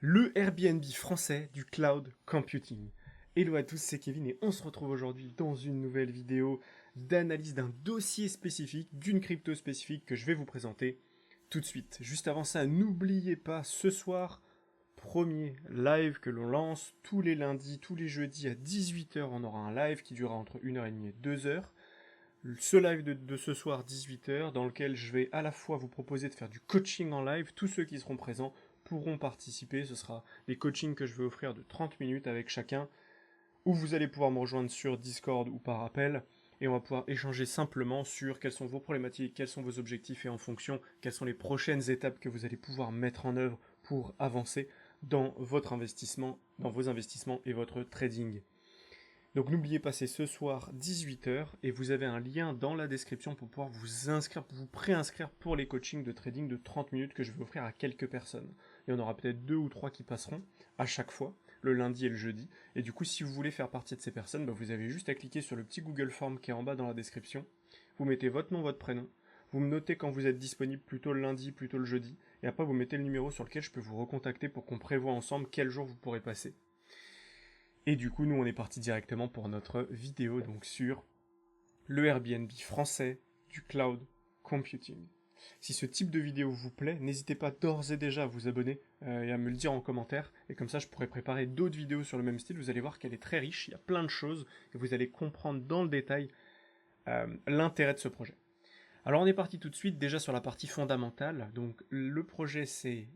Le Airbnb français du cloud computing. Hello à tous, c'est Kevin et on se retrouve aujourd'hui dans une nouvelle vidéo d'analyse d'un dossier spécifique, d'une crypto spécifique que je vais vous présenter tout de suite. Juste avant ça, n'oubliez pas, ce soir, premier live que l'on lance tous les lundis, tous les jeudis à 18 h, on aura un live qui durera entre 1 h 30 et 2 heures. Ce live de ce soir 18 h, dans lequel je vais à la fois vous proposer de faire du coaching en live, tous ceux qui seront présents pourront participer, ce sera des coachings que je vais offrir de 30 minutes avec chacun, où vous allez pouvoir me rejoindre sur Discord ou par appel, et on va pouvoir échanger simplement sur quelles sont vos problématiques, quels sont vos objectifs, et en fonction, quelles sont les prochaines étapes que vous allez pouvoir mettre en œuvre pour avancer dans votre investissement, dans vos investissements et votre trading. Donc n'oubliez pas, c'est ce soir 18 h et vous avez un lien dans la description pour pouvoir vous inscrire, vous préinscrire pour les coachings de trading de 30 minutes que je vais offrir à quelques personnes. Il y en aura peut-être 2 ou 3 qui passeront à chaque fois, le lundi et le jeudi. Et du coup, si vous voulez faire partie de ces personnes, vous avez juste à cliquer sur le petit Google Form qui est en bas dans la description. Vous mettez votre nom, votre prénom. Vous me notez quand vous êtes disponible, plutôt le lundi, plutôt le jeudi. Et après, vous mettez le numéro sur lequel je peux vous recontacter pour qu'on prévoie ensemble quel jour vous pourrez passer. Et du coup, nous, on est parti directement pour notre vidéo donc sur le Airbnb français du cloud computing. Si ce type de vidéo vous plaît, n'hésitez pas d'ores et déjà à vous abonner et à me le dire en commentaire. Et comme ça, je pourrais préparer d'autres vidéos sur le même style. Vous allez voir qu'elle est très riche, il y a plein de choses, et vous allez comprendre dans le détail l'intérêt de ce projet. Alors on est parti tout de suite déjà sur la partie fondamentale. Donc le projet c'est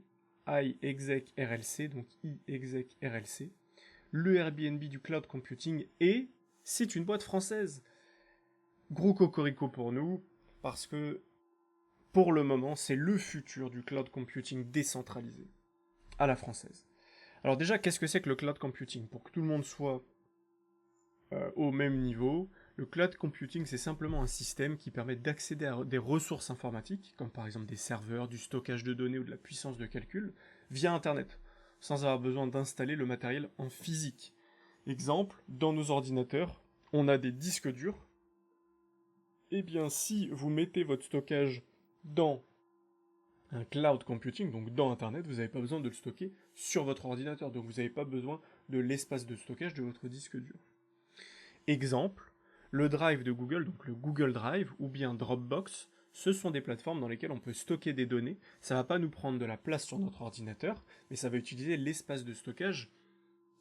iExec RLC, donc iExec RLC, le Airbnb du cloud computing, et c'est une boîte française. Gros cocorico pour nous, parce que pour le moment, c'est le futur du cloud computing décentralisé, à la française. Alors déjà, qu'est-ce que c'est que le cloud computing? Pour que tout le monde soit au même niveau, le cloud computing, c'est simplement un système qui permet d'accéder à des ressources informatiques, comme par exemple des serveurs, du stockage de données ou de la puissance de calcul, via Internet, sans avoir besoin d'installer le matériel en physique. Exemple, dans nos ordinateurs, on a des disques durs. Eh bien, si vous mettez votre stockage dans un cloud computing, donc dans Internet, vous n'avez pas besoin de le stocker sur votre ordinateur, donc vous n'avez pas besoin de l'espace de stockage de votre disque dur. Exemple, le Drive de Google, donc le Google Drive ou bien Dropbox, ce sont des plateformes dans lesquelles on peut stocker des données. Ça va pas nous prendre de la place sur notre ordinateur, mais ça va utiliser l'espace de stockage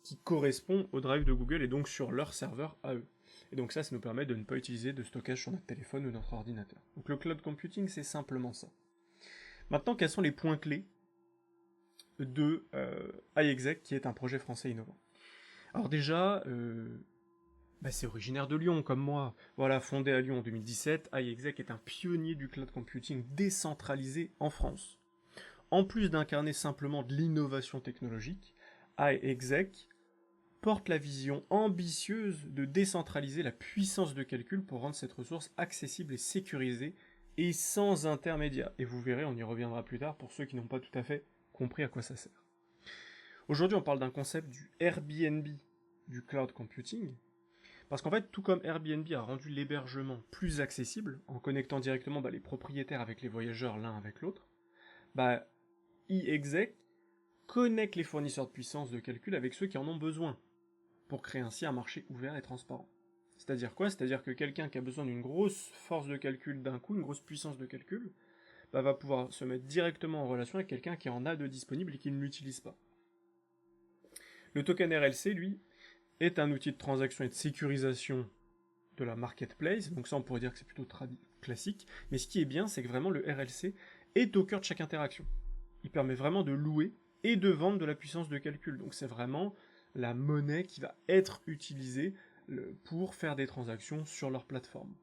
qui correspond au Drive de Google et donc sur leur serveur à eux. Et donc ça nous permet de ne pas utiliser de stockage sur notre téléphone ou notre ordinateur. Donc le cloud computing, c'est simplement ça. Maintenant, quels sont les points clés de iExec, qui est un projet français innovant? Alors déjà, c'est originaire de Lyon, comme moi. Voilà, fondé à Lyon en 2017, iExec est un pionnier du cloud computing décentralisé en France. En plus d'incarner simplement de l'innovation technologique, iExec porte la vision ambitieuse de décentraliser la puissance de calcul pour rendre cette ressource accessible et sécurisée et sans intermédiaire. Et vous verrez, on y reviendra plus tard pour ceux qui n'ont pas tout à fait compris à quoi ça sert. Aujourd'hui, on parle d'un concept du Airbnb du cloud computing, parce qu'en fait, tout comme Airbnb a rendu l'hébergement plus accessible en connectant directement les propriétaires avec les voyageurs l'un avec l'autre, iExec connecte les fournisseurs de puissance de calcul avec ceux qui en ont besoin, pour créer ainsi un marché ouvert et transparent. C'est-à-dire quoi? C'est-à-dire que quelqu'un qui a besoin d'une grosse force de calcul d'un coup, une grosse puissance de calcul, va pouvoir se mettre directement en relation avec quelqu'un qui en a de disponible et qui ne l'utilise pas. Le token RLC, lui, est un outil de transaction et de sécurisation de la marketplace, donc ça on pourrait dire que c'est plutôt classique, mais ce qui est bien, c'est que vraiment le RLC est au cœur de chaque interaction. Il permet vraiment de louer et de vendre de la puissance de calcul, donc c'est vraiment la monnaie qui va être utilisée pour faire des transactions sur leur plateforme.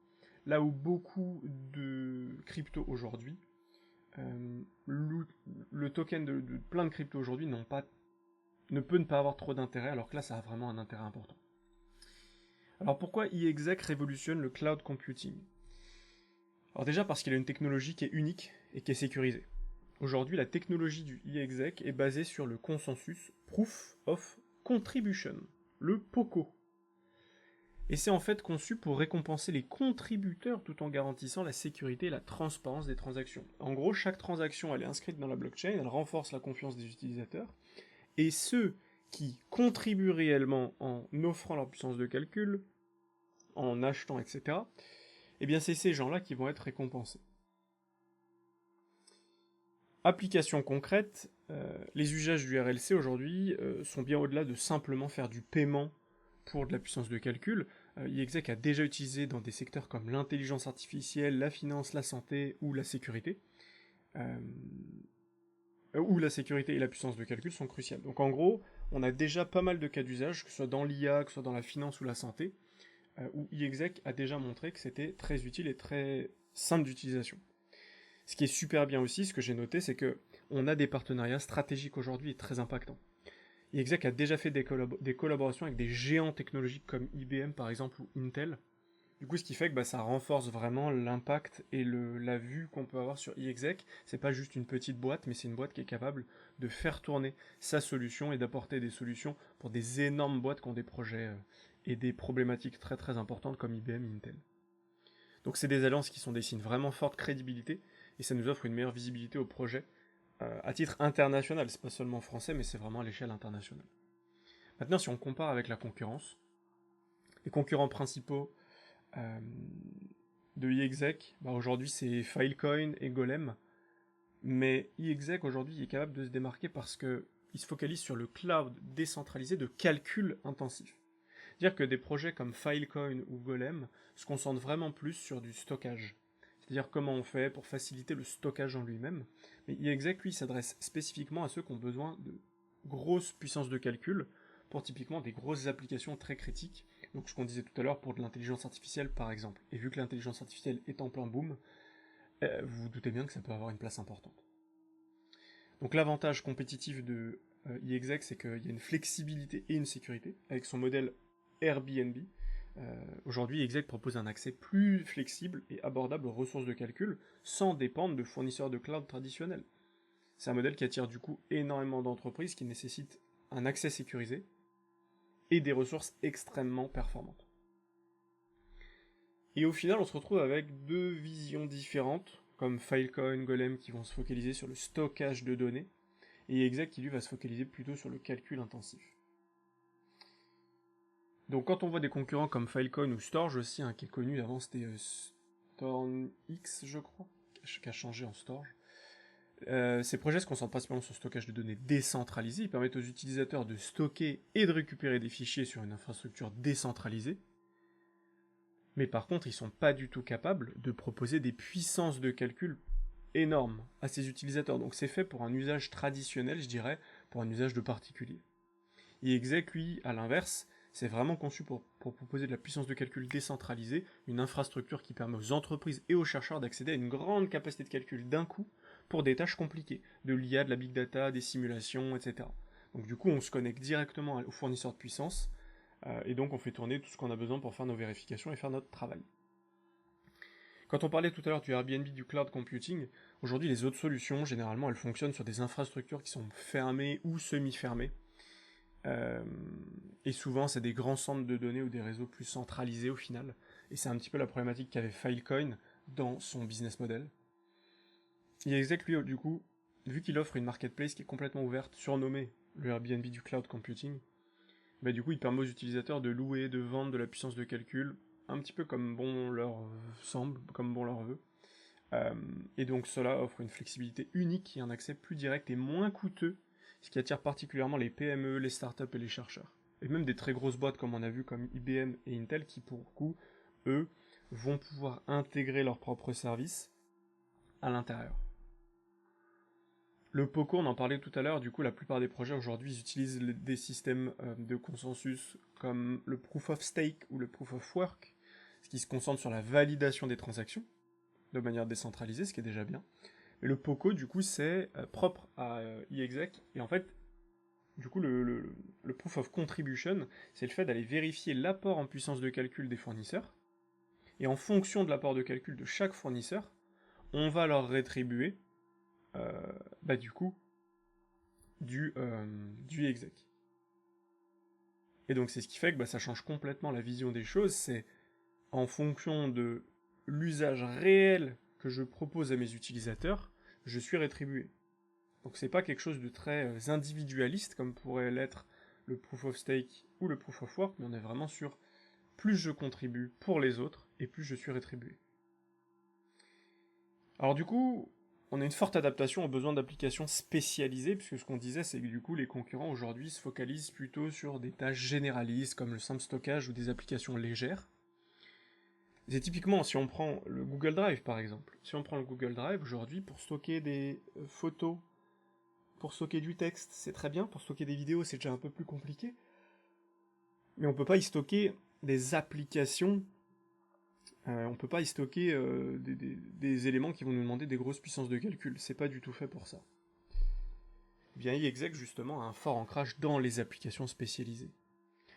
Là où beaucoup de cryptos aujourd'hui, le token de plein de cryptos aujourd'hui ne peut ne pas avoir trop d'intérêt, alors que là ça a vraiment un intérêt important. Alors pourquoi iExec révolutionne le cloud computing? Alors déjà parce qu'il a une technologie qui est unique et qui est sécurisée. Aujourd'hui, la technologie du iExec est basée sur le consensus Proof of Contribution, le POCO. Et c'est en fait conçu pour récompenser les contributeurs tout en garantissant la sécurité et la transparence des transactions. En gros, chaque transaction elle est inscrite dans la blockchain, elle renforce la confiance des utilisateurs, et ceux qui contribuent réellement en offrant leur puissance de calcul, en achetant, etc., eh bien c'est ces gens-là qui vont être récompensés. Application concrète, les usages du RLC aujourd'hui sont bien au-delà de simplement faire du paiement pour de la puissance de calcul. iExec a déjà utilisé dans des secteurs comme l'intelligence artificielle, la finance, la santé ou la sécurité. Où la sécurité et la puissance de calcul sont cruciales. Donc en gros, on a déjà pas mal de cas d'usage, que ce soit dans l'IA, que ce soit dans la finance ou la santé, où iExec a déjà montré que c'était très utile et très simple d'utilisation. Ce qui est super bien aussi, ce que j'ai noté, c'est que on a des partenariats stratégiques aujourd'hui et très impactants. iExec a déjà fait des collaborations avec des géants technologiques comme IBM par exemple ou Intel. Du coup, ce qui fait que ça renforce vraiment l'impact et la vue qu'on peut avoir sur iExec. C'est pas juste une petite boîte, mais c'est une boîte qui est capable de faire tourner sa solution et d'apporter des solutions pour des énormes boîtes qui ont des projets et des problématiques très très importantes comme IBM et Intel. Donc c'est des alliances qui sont des signes vraiment forts de crédibilité et ça nous offre une meilleure visibilité au projet à titre international. C'est pas seulement français, mais c'est vraiment à l'échelle internationale. Maintenant, si on compare avec la concurrence, les concurrents principaux de iExec, aujourd'hui c'est Filecoin et Golem, mais iExec aujourd'hui est capable de se démarquer parce qu'il se focalise sur le cloud décentralisé de calcul intensif. C'est-à-dire que des projets comme Filecoin ou Golem se concentrent vraiment plus sur du stockage. C'est-à-dire comment on fait pour faciliter le stockage en lui-même. Mais iExec, lui, s'adresse spécifiquement à ceux qui ont besoin de grosses puissances de calcul pour typiquement des grosses applications très critiques. Donc ce qu'on disait tout à l'heure pour de l'intelligence artificielle par exemple. Et vu que l'intelligence artificielle est en plein boom, vous vous doutez bien que ça peut avoir une place importante. Donc l'avantage compétitif de iExec, c'est qu'il y a une flexibilité et une sécurité avec son modèle Airbnb. Aujourd'hui, iExec propose un accès plus flexible et abordable aux ressources de calcul sans dépendre de fournisseurs de cloud traditionnels. C'est un modèle qui attire du coup énormément d'entreprises qui nécessitent un accès sécurisé et des ressources extrêmement performantes. Et au final, on se retrouve avec deux visions différentes, comme Filecoin, Golem qui vont se focaliser sur le stockage de données, et iExec qui lui va se focaliser plutôt sur le calcul intensif. Donc quand on voit des concurrents comme Filecoin ou Storj aussi, qui est connu avant c'était StormX je crois, qui a changé en Storj. Ces projets se concentrent principalement sur le stockage de données décentralisées, ils permettent aux utilisateurs de stocker et de récupérer des fichiers sur une infrastructure décentralisée, mais par contre ils sont pas du tout capables de proposer des puissances de calcul énormes à ces utilisateurs, donc c'est fait pour un usage traditionnel, je dirais, pour un usage de particulier. iExec, lui, à l'inverse, c'est vraiment conçu pour proposer de la puissance de calcul décentralisée, une infrastructure qui permet aux entreprises et aux chercheurs d'accéder à une grande capacité de calcul d'un coup pour des tâches compliquées, de l'IA, de la big data, des simulations, etc. Donc du coup, on se connecte directement aux fournisseurs de puissance, et donc on fait tourner tout ce qu'on a besoin pour faire nos vérifications et faire notre travail. Quand on parlait tout à l'heure du Airbnb, du cloud computing, aujourd'hui les autres solutions, généralement, elles fonctionnent sur des infrastructures qui sont fermées ou semi-fermées. Et souvent, c'est des grands centres de données ou des réseaux plus centralisés au final. Et c'est un petit peu la problématique qu'avait Filecoin dans son business model. iExec, lui, du coup, vu qu'il offre une marketplace qui est complètement ouverte, surnommée le Airbnb du cloud computing, du coup, il permet aux utilisateurs de louer, de vendre de la puissance de calcul, un petit peu comme bon leur semble, comme bon leur veut. Et donc, cela offre une flexibilité unique et un accès plus direct et moins coûteux, ce qui attire particulièrement les PME, les startups et les chercheurs. Et même des très grosses boîtes comme on a vu comme IBM et Intel qui pour le coup, eux, vont pouvoir intégrer leurs propres services à l'intérieur. Le POCO, on en parlait tout à l'heure, du coup la plupart des projets aujourd'hui ils utilisent des systèmes de consensus comme le Proof of Stake ou le Proof of Work, ce qui se concentre sur la validation des transactions de manière décentralisée, ce qui est déjà bien. Mais le POCO, du coup, c'est propre à iExec, et en fait, du coup, le Proof of Contribution, c'est le fait d'aller vérifier l'apport en puissance de calcul des fournisseurs, et en fonction de l'apport de calcul de chaque fournisseur, on va leur rétribuer, du coup, du exec. Et donc c'est ce qui fait que ça change complètement la vision des choses, c'est en fonction de l'usage réel que je propose à mes utilisateurs, je suis rétribué. Donc c'est pas quelque chose de très individualiste comme pourrait l'être le proof of stake ou le proof of work, mais on est vraiment sur plus je contribue pour les autres et plus je suis rétribué. Alors du coup, on a une forte adaptation aux besoins d'applications spécialisées, puisque ce qu'on disait, c'est que du coup, les concurrents aujourd'hui se focalisent plutôt sur des tâches généralistes, comme le simple stockage ou des applications légères. C'est typiquement, si on prend le Google Drive par exemple, si on prend le Google Drive aujourd'hui, pour stocker des photos, pour stocker du texte, c'est très bien, pour stocker des vidéos, c'est déjà un peu plus compliqué, mais on peut pas y stocker des applications. On peut pas y stocker des éléments qui vont nous demander des grosses puissances de calcul, c'est pas du tout fait pour ça. Eh bien, iExec justement a un fort ancrage dans les applications spécialisées,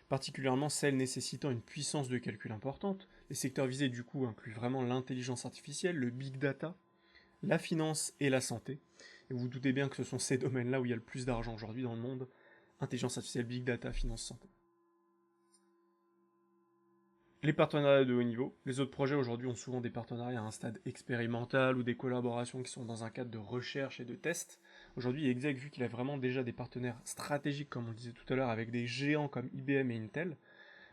particulièrement celles nécessitant une puissance de calcul importante. Les secteurs visés du coup incluent vraiment l'intelligence artificielle, le big data, la finance et la santé. Et vous vous doutez bien que ce sont ces domaines-là où il y a le plus d'argent aujourd'hui dans le monde, intelligence artificielle, big data, finance, santé. Les partenariats de haut niveau. Les autres projets aujourd'hui ont souvent des partenariats à un stade expérimental ou des collaborations qui sont dans un cadre de recherche et de test. Aujourd'hui, Exec, vu qu'il a vraiment déjà des partenaires stratégiques, comme on le disait tout à l'heure, avec des géants comme IBM et Intel,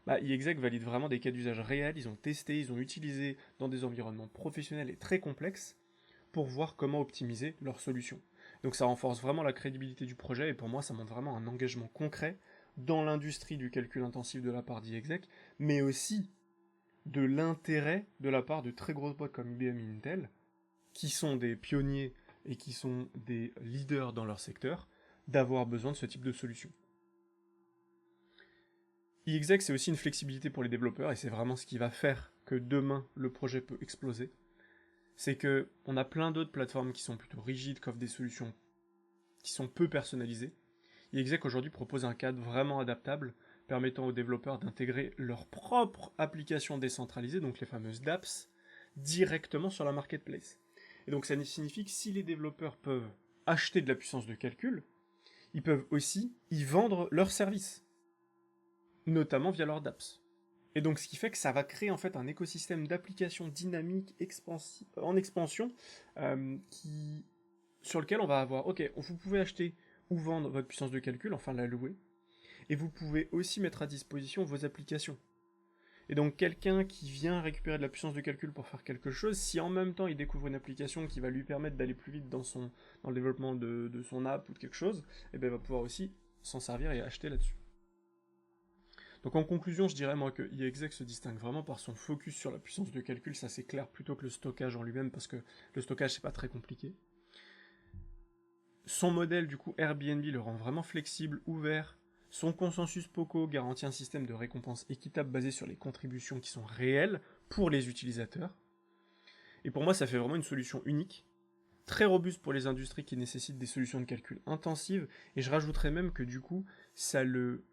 iExec valide vraiment des cas d'usage réels, ils ont testé, ils ont utilisé dans des environnements professionnels et très complexes pour voir comment optimiser leurs solutions. Donc ça renforce vraiment la crédibilité du projet et pour moi ça montre vraiment un engagement concret dans l'industrie du calcul intensif de la part d'IExec, mais aussi de l'intérêt de la part de très grosses boîtes comme IBM et Intel, qui sont des pionniers et qui sont des leaders dans leur secteur, d'avoir besoin de ce type de solution. iExec, c'est aussi une flexibilité pour les développeurs, et c'est vraiment ce qui va faire que demain, le projet peut exploser. C'est que on a plein d'autres plateformes qui sont plutôt rigides, qui offrent des solutions qui sont peu personnalisées. iExec aujourd'hui propose un cadre vraiment adaptable, permettant aux développeurs d'intégrer leur propre application décentralisée, donc les fameuses dApps, directement sur la marketplace. Et donc ça signifie que si les développeurs peuvent acheter de la puissance de calcul, ils peuvent aussi y vendre leurs services, notamment via leurs dApps. Et donc ce qui fait que ça va créer en fait un écosystème d'applications dynamiques en expansion sur lequel on va avoir, ok, vous pouvez acheter ou vendre votre puissance de calcul, enfin la louer, et vous pouvez aussi mettre à disposition vos applications. Et donc quelqu'un qui vient récupérer de la puissance de calcul pour faire quelque chose, si en même temps il découvre une application qui va lui permettre d'aller plus vite dans le développement de son app ou de quelque chose, et ben il va pouvoir aussi s'en servir et acheter là-dessus. Donc en conclusion, je dirais moi que iExec se distingue vraiment par son focus sur la puissance de calcul, ça c'est clair, plutôt que le stockage en lui-même, parce que le stockage c'est pas très compliqué. Son modèle du coup Airbnb le rend vraiment flexible, ouvert. Son consensus POCO garantit un système de récompense équitable basé sur les contributions qui sont réelles pour les utilisateurs. Et pour moi, ça fait vraiment une solution unique, très robuste pour les industries qui nécessitent des solutions de calcul intensives, et je rajouterais même que du coup, ça le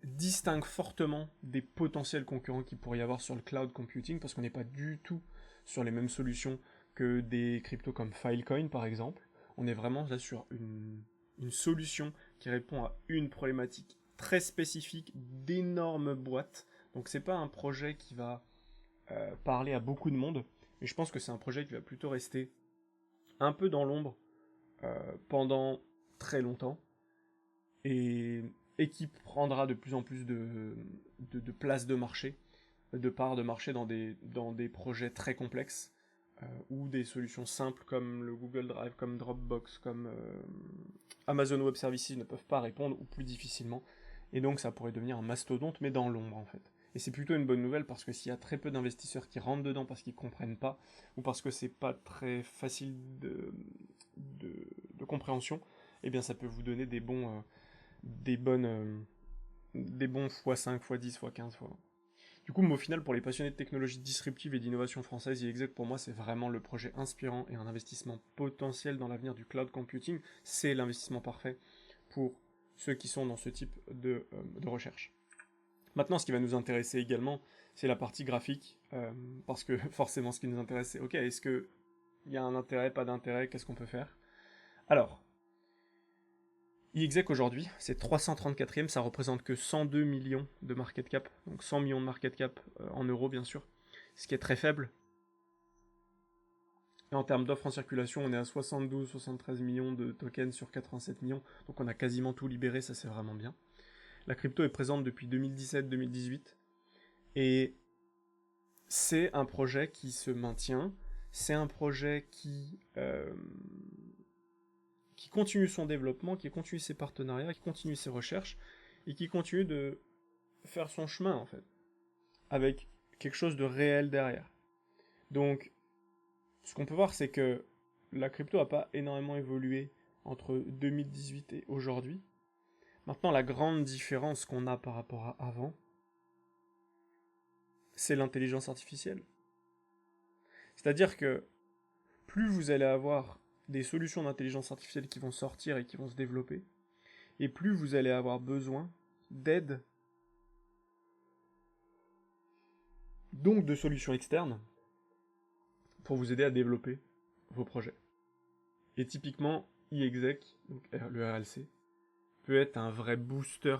distingue fortement des potentiels concurrents qu'il pourrait y avoir sur le cloud computing, parce qu'on n'est pas du tout sur les mêmes solutions que des cryptos comme Filecoin par exemple. On est vraiment là sur une solution qui répond à une problématique très spécifique d'énormes boîtes. Donc c'est pas un projet qui va parler à beaucoup de monde, mais je pense que c'est un projet qui va plutôt rester un peu dans l'ombre pendant très longtemps et qui prendra de plus en plus de place de marché, de part de marché dans des projets très complexes ou des solutions simples comme le Google Drive, comme Dropbox, comme Amazon Web Services ne peuvent pas répondre ou plus difficilement. Et donc ça pourrait devenir un mastodonte mais dans l'ombre en fait. Et c'est plutôt une bonne nouvelle parce que s'il y a très peu d'investisseurs qui rentrent dedans parce qu'ils comprennent pas ou parce que c'est pas très facile de compréhension, eh bien ça peut vous donner des bons x5, x10, x15, x20. Du coup, au final, pour les passionnés de technologie disruptive et d'innovation française, iExec, pour moi, c'est vraiment le projet inspirant et un investissement potentiel dans l'avenir du cloud computing. C'est l'investissement parfait pour ceux qui sont dans ce type de recherche. Maintenant, ce qui va nous intéresser également, c'est la partie graphique, parce que forcément, ce qui nous intéresse, c'est, ok, est-ce qu'il y a un intérêt, pas d'intérêt, qu'est-ce qu'on peut faire? Alors, iExec aujourd'hui, c'est 334e, ça représente que 102 millions de market cap, donc 100 millions de market cap en euros bien sûr, ce qui est très faible. Et en termes d'offres en circulation, on est à 72-73 millions de tokens sur 87 millions, donc on a quasiment tout libéré, ça c'est vraiment bien. La crypto est présente depuis 2017-2018, et c'est un projet qui se maintient, c'est un projet qui continue son développement, qui continue ses partenariats, qui continue ses recherches, et qui continue de faire son chemin, en fait, avec quelque chose de réel derrière. Donc, ce qu'on peut voir, c'est que la crypto n'a pas énormément évolué entre 2018 et aujourd'hui. Maintenant, la grande différence qu'on a par rapport à avant, c'est l'intelligence artificielle. C'est-à-dire que plus vous allez avoir des solutions d'intelligence artificielle qui vont sortir et qui vont se développer, et plus vous allez avoir besoin d'aide, donc de solutions externes, pour vous aider à développer vos projets. Et typiquement, eExec, donc le RLC, peut être un vrai booster,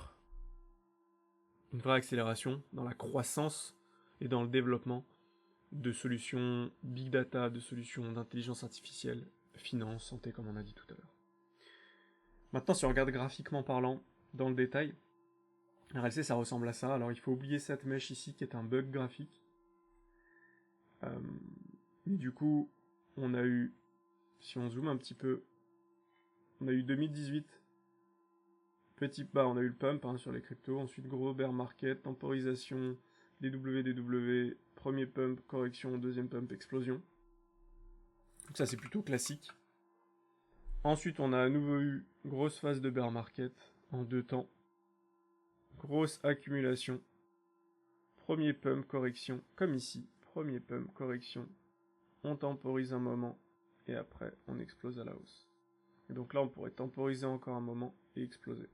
une vraie accélération dans la croissance et dans le développement de solutions big data, de solutions d'intelligence artificielle, finance, santé, comme on a dit tout à l'heure. Maintenant, si on regarde graphiquement parlant, dans le détail, RLC, ça ressemble à ça. Alors, il faut oublier cette mèche ici, qui est un bug graphique. Mais du coup, on a eu, si on zoome un petit peu, on a eu 2018, on a eu le pump sur les cryptos, ensuite gros bear market, temporisation, DWDW, premier pump, correction, deuxième pump, explosion. Donc ça c'est plutôt classique. Ensuite on a à nouveau eu grosse phase de bear market en 2 temps. Grosse accumulation. Premier pump, correction, comme ici. Premier pump, correction. On temporise un moment et après on explose à la hausse. Et donc là on pourrait temporiser encore un moment et exploser.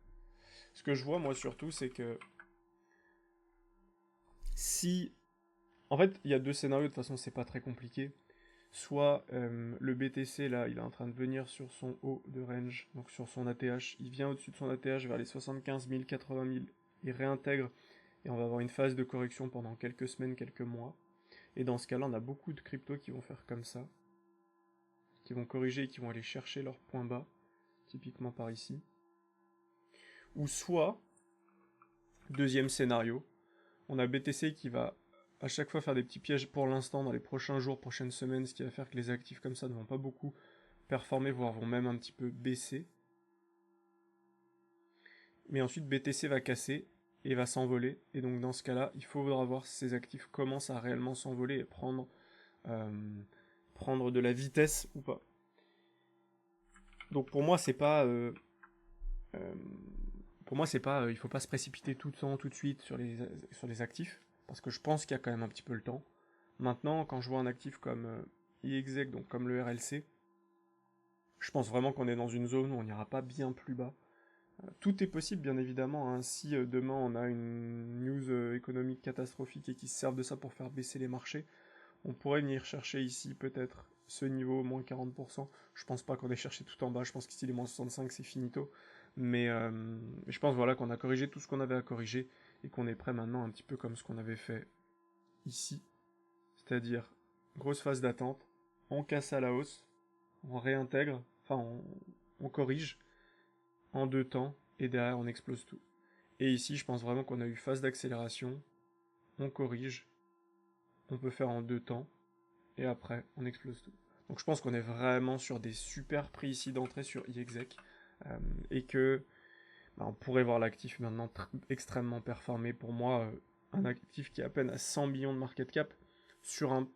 Ce que je vois moi surtout c'est que si... En fait il y a 2 scénarios, de toute façon c'est pas très compliqué. Soit le BTC là il est en train de venir sur son haut de range, donc sur son ATH, il vient au-dessus de son ATH vers les 75 000, 80 000, il réintègre et on va avoir une phase de correction pendant quelques semaines, quelques mois. Et dans ce cas-là on a beaucoup de cryptos qui vont faire comme ça, qui vont corriger et qui vont aller chercher leur point bas, typiquement par ici. Ou soit, deuxième scénario, on a BTC qui va à chaque fois faire des petits pièges pour l'instant dans les prochains jours, prochaines semaines, ce qui va faire que les actifs comme ça ne vont pas beaucoup performer, voire vont même un petit peu baisser. Mais ensuite BTC va casser et va s'envoler, et donc dans ce cas-là, il faudra voir si ces actifs commencent à réellement s'envoler et prendre de la vitesse ou pas. Donc pour moi c'est pas il faut pas se précipiter tout le temps, tout de suite sur les actifs, parce que je pense qu'il y a quand même un petit peu le temps. Maintenant, quand je vois un actif comme eExec, donc comme le RLC, je pense vraiment qu'on est dans une zone où on n'ira pas bien plus bas. Tout est possible, bien évidemment, hein. Si demain on a une news économique catastrophique et qu'ils se servent de ça pour faire baisser les marchés, on pourrait venir chercher ici peut-être ce niveau, moins 40%. Je pense pas qu'on ait cherché tout en bas, je pense qu'ici les moins 65 c'est finito. Mais je pense voilà qu'on a corrigé tout ce qu'on avait à corriger et qu'on est prêt maintenant un petit peu comme ce qu'on avait fait ici. C'est-à-dire grosse phase d'attente, on casse à la hausse, on réintègre, on corrige en 2 temps et derrière on explose tout. Et ici je pense vraiment qu'on a eu phase d'accélération, on corrige, on peut faire en 2 temps et après on explose tout. Donc je pense qu'on est vraiment sur des super prix ici d'entrée sur eExec et que on pourrait voir l'actif maintenant extrêmement performé. Pour moi, un actif qui est à peine à 100 millions de market cap sur un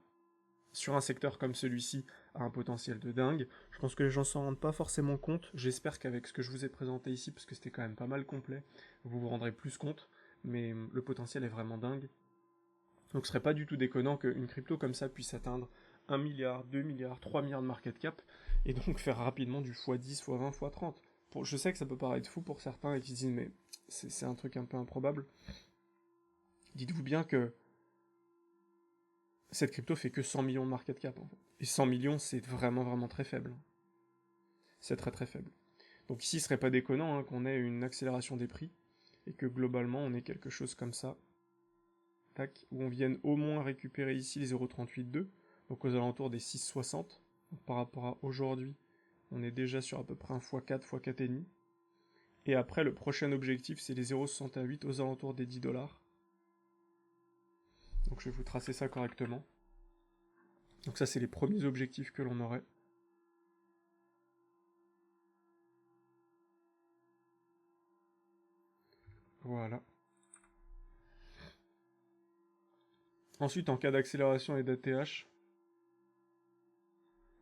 secteur comme celui-ci a un potentiel de dingue. Je pense que les gens s'en rendent pas forcément compte. J'espère qu'avec ce que je vous ai présenté ici, parce que c'était quand même pas mal complet, vous vous rendrez plus compte. Mais le potentiel est vraiment dingue. Donc ce serait pas du tout déconnant qu'une crypto comme ça puisse atteindre 1 milliard, 2 milliards, 3 milliards de market cap, et donc faire rapidement du x10, x20, x30. Je sais que ça peut paraître fou pour certains et qu'ils disent mais c'est un truc un peu improbable. Dites-vous bien que cette crypto fait que 100 millions de market cap en fait. Et 100 millions c'est vraiment vraiment très faible. C'est très très faible. Donc ici, il serait pas déconnant qu'on ait une accélération des prix, et que globalement on ait quelque chose comme ça, tac, où on vienne au moins récupérer ici les 0,382, donc aux alentours des 6,60, Donc, par rapport à aujourd'hui, on est déjà sur à peu près un x4, x4,5. Et après, le prochain objectif, c'est les 0,68 aux alentours des 10 $. Donc je vais vous tracer ça correctement. Donc ça, c'est les premiers objectifs que l'on aurait. Voilà. Ensuite, en cas d'accélération et d'ATH,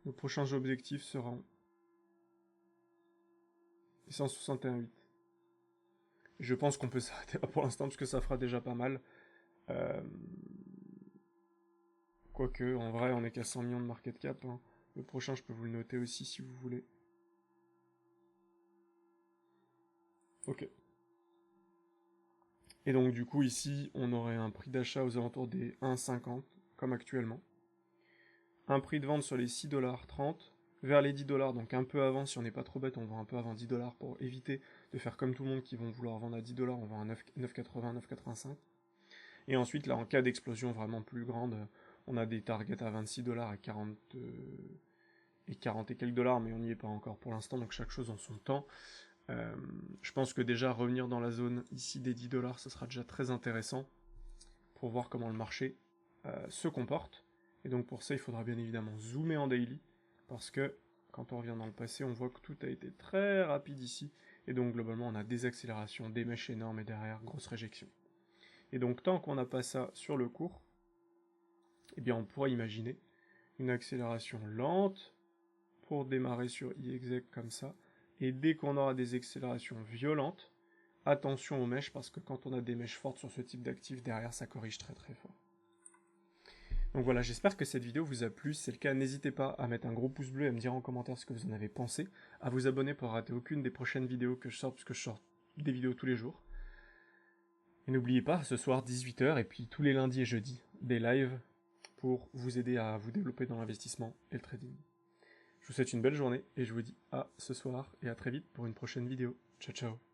nos prochains objectifs seront 161,8. Je pense qu'on peut s'arrêter là pour l'instant parce que ça fera déjà pas mal. Quoique, en vrai, on est qu'à 100 millions de market cap. Hein. Le prochain, je peux vous le noter aussi si vous voulez. Ok. Et donc du coup ici, on aurait un prix d'achat aux alentours des 1,50, comme actuellement. Un prix de vente sur les 6,30 $, vers les 10 $, donc un peu avant, si on n'est pas trop bête, on vend un peu avant 10 $ pour éviter de faire comme tout le monde qui vont vouloir vendre à 10 $, on vend à 9,80, 9,85. Et ensuite, là, en cas d'explosion vraiment plus grande, on a des targets à 26 $ et 40 et quelques dollars, mais on n'y est pas encore pour l'instant, donc chaque chose en son temps. Je pense que déjà revenir dans la zone ici des 10 $, ce sera déjà très intéressant pour voir comment le marché se comporte. Et donc pour ça, il faudra bien évidemment zoomer en daily, parce que quand on revient dans le passé, on voit que tout a été très rapide ici, et donc globalement on a des accélérations, des mèches énormes, et derrière, grosse réjection. Et donc tant qu'on n'a pas ça sur le cours, eh bien on pourra imaginer une accélération lente pour démarrer sur iExec comme ça, et dès qu'on aura des accélérations violentes, attention aux mèches, parce que quand on a des mèches fortes sur ce type d'actif, derrière ça corrige très très fort. Donc voilà, j'espère que cette vidéo vous a plu. Si c'est le cas, n'hésitez pas à mettre un gros pouce bleu et à me dire en commentaire ce que vous en avez pensé, à vous abonner pour rater aucune des prochaines vidéos que je sors, parce que je sors des vidéos tous les jours. Et n'oubliez pas, ce soir 18 h, et puis tous les lundis et jeudis, des lives pour vous aider à vous développer dans l'investissement et le trading. Je vous souhaite une belle journée, et je vous dis à ce soir, et à très vite pour une prochaine vidéo. Ciao ciao.